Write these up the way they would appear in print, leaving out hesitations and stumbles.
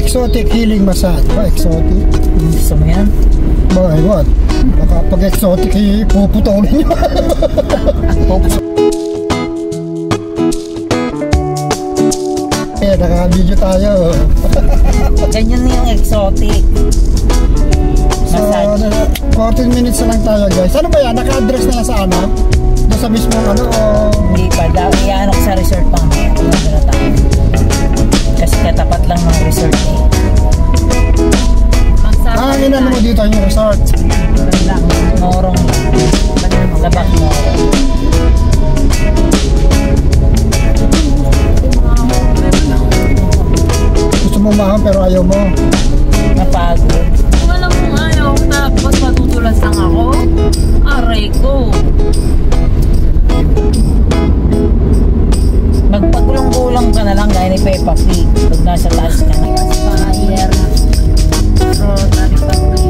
Exotic healing massage. Ba, exotic? Gusto mo yan? Bakit, what? Baka pag exotic, puputulin nyo. Eh, naka-video tayo. Ganyan yung exotic. So, 14 minutes na lang tayo, guys. Ano ba yan? Naka-address na yan sa ano? Doon sa mismong ano? O... Hindi pa. Iyaanok sa resort pa. Kasi katapat lang ng resort eh. Ang inano mo dito yung resort? Morong lang. Labak Morong. Gusto mo maham pero ayaw mo? Napagod. Kung alam mo ayaw, tapos matutulas lang ako. Aray ko. Magpagulong-gulong ka na lang gaya ni Peppa Pig pag nasa taas ka na. Fire. Rotary Pag-Pig.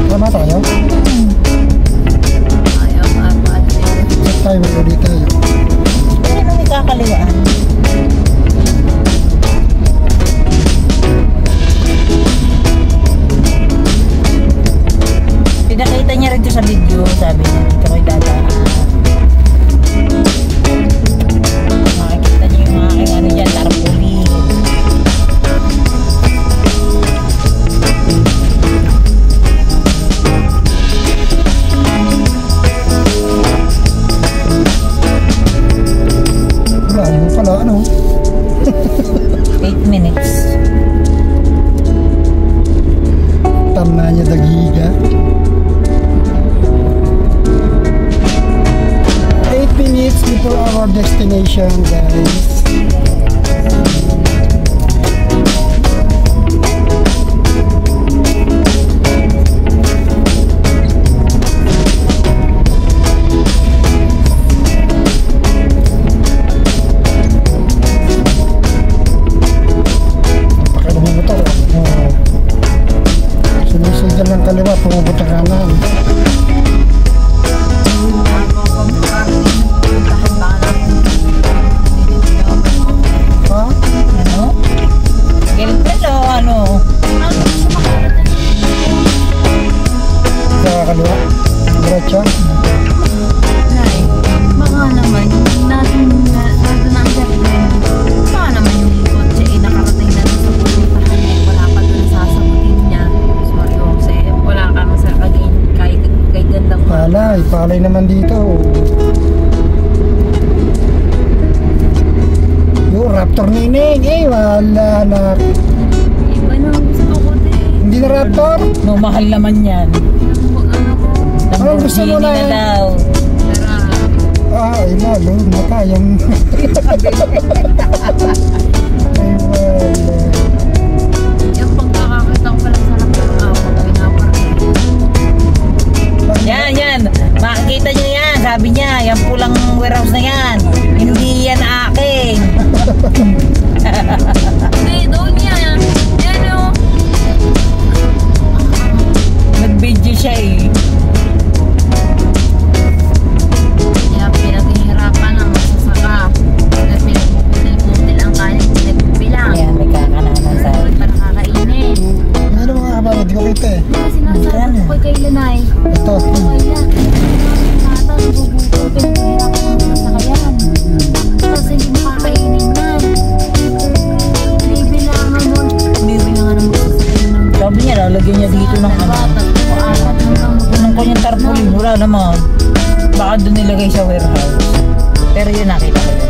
Tama tayo? Tayo mo dito tayo. Ano may kakaliwaan? Pinakita niya rin sa video, sabi niya dito ko'y dadaan. Makikita niyo yung aking ano dyan, tarpaulin. Ano pala, ano? 8 minutes. Tama niya dagiga. 8 minutes before our destination, guys. Sinusundan ng kaliwa, pumupunta kanan. Ha? Ano? Ganito ano? Sa kaliwa? Diretso? Nay, baka naman natin ang gawin. Baka naman yung kotse ay nakarating na sa pupuntahan niya. Wala pa doon sasagutin niya. Sorry, Jose. Wala ka naman sa kay gandang Palay naman dito. Yung Raptor Nining, wala na. iba na ang gusto ko din. Hindi na Raptor? No, mahal naman yan. Ano gusto mo na? Lamborghini daw. Lalo, makayang. Yung pagkakakita ko pala sa Raptor nga ako, pinaparking. Yan. Makikita niyo yan. Sabi niya, yung pulang warehouse na yan. Hindi yan akin. Hindi, doon yan. Yan o. Nag-video siya eh. Kaya pinaghihirapan ang magsasaka. Kaya pinagpupuntil ang kanin, pinagpupilang. Yan, may kakananan sa Doon pa nakakainin. Ano mga kabalo, di ko kita eh. Kasi sinasabi ko kay Lanay. Ito. Kaya, bata, nagugutom, hirapan ang sasakayan. Tapos hindi makakainin na. Bibilangan mo. Bibilangan ng magsasakayan. sabi niya, lalagyan niya dito ng ano. Ng kanyang tarpaulin, wala naman. Baka doon nilagay sa warehouse. Pero yun, nakita ko yun.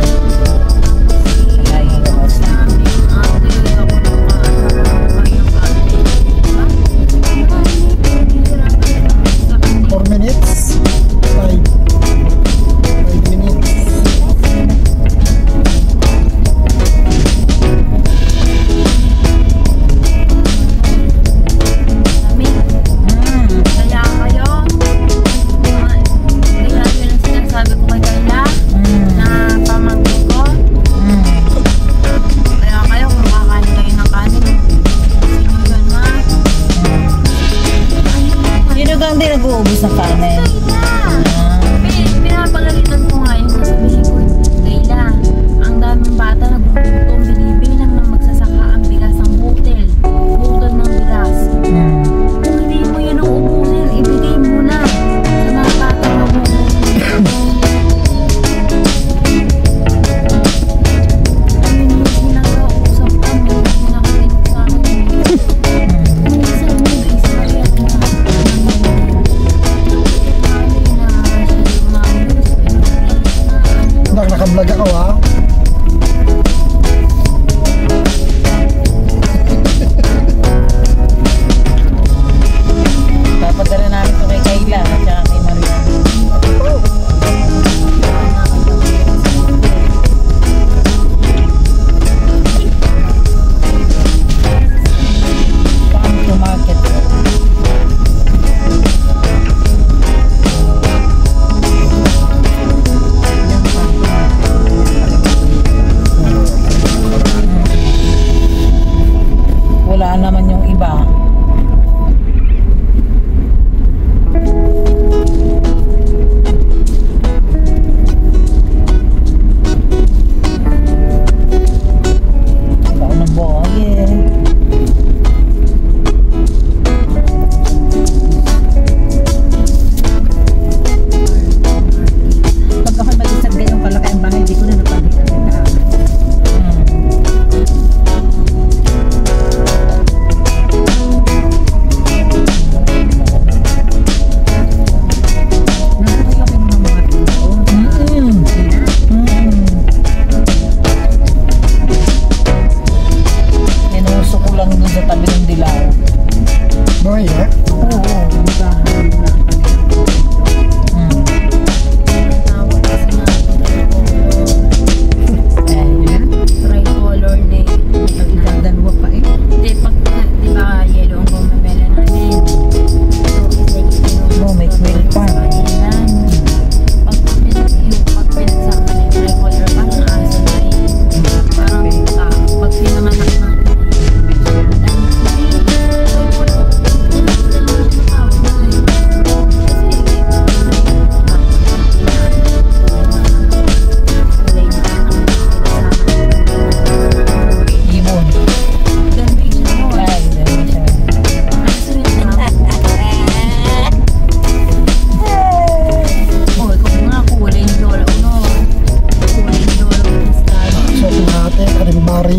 Sa warehouse na. 4 minutes. 5 minutes.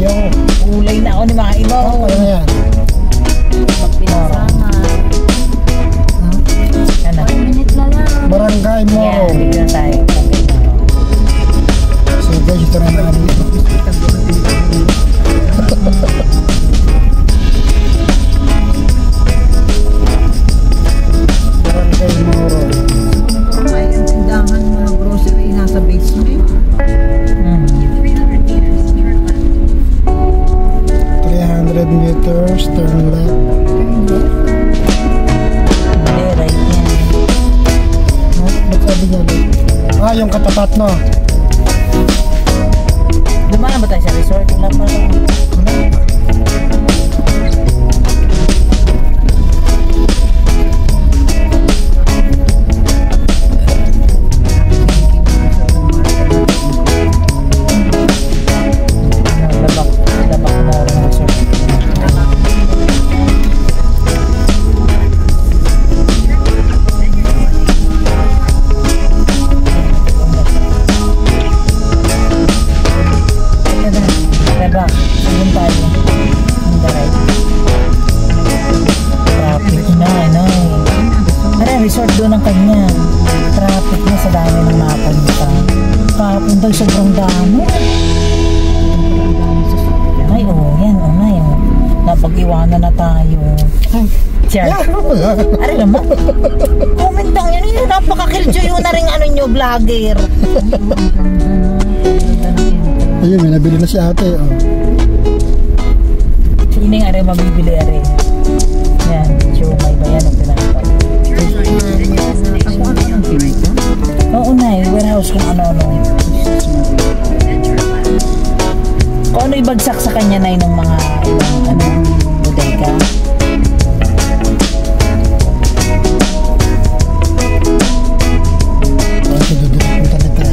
Yo. Ulay na ako ni mga imo. Ano na yan? Magpinasama. Ano? 1 minute na lang. Barangay Moro. Yan, dito na tayo. So guys, ito na namin. Barangay Moro. Ay, ang tindahan mga grocery nasa basement. 300 meters, turn left. Hindi, right yan. Ba't sabi niya doon? Yung katapat, no? Dumaan ba tayo sa resort? Wala pa lang. Labak mo rin ang resort. Labak, saan tayo? Ang daray. Traffic na, ano eh. Aray, resort doon ang kanya. Traffic na sa dami ng mapunta. Kapunta sobrang dami. Ay, yan, yun. Napag-iwanan na tayo. Char. Aray naman. Comment lang yun. Napaka-killjoy yun na rin ano nyo, vlogger. Ayun, may nabili na si ate. Sining aray mabibili aray. Yan, siumay ba yan ang pinapay. Oo na eh, warehouse kung ano-ano. Kung ano ibagsak sa kanya na ng mga ibang bodega. Punta na tayo.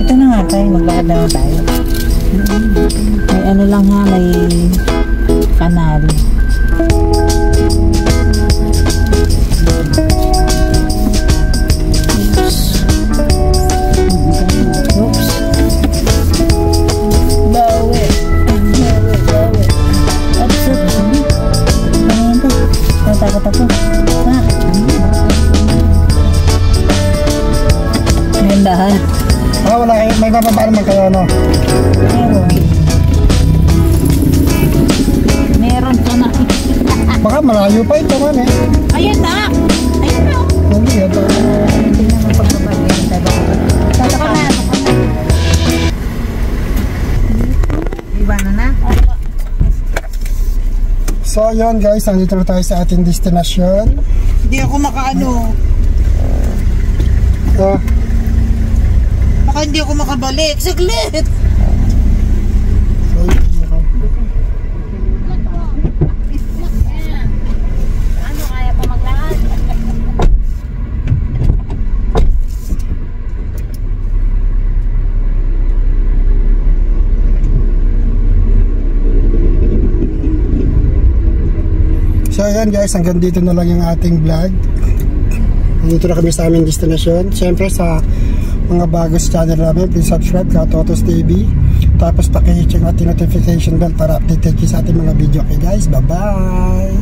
Ito na nga tayo, maglakad na lang tayo. May ano lang ha, may kanal. Oops. Bawi. Oops. Ano ba? Natakot ako. Ngayon lahat. Wala kayo, may bababa naman kayo, no? Meron ko na. Baka malayo pa ito man eh. Ayan na! Ayan na! Hindi, ito. Tingnan mo pagbabalik. Saka na. Iba na. So yun guys, nandito na tayo sa ating destination. Hindi ako makaano. Baka hindi ako makabalik. Saglit! Ano, kaya pa maglakad? So ayan guys, hanggang dito na lang yung ating vlog. Nandito na kami sa aming destination. Siyempre sa mga bago sa channel namin, please subscribe ka Totos TV. Tapos pakihit yung ating notification bell para update kayo sa ating mga video. Okay guys, bye bye!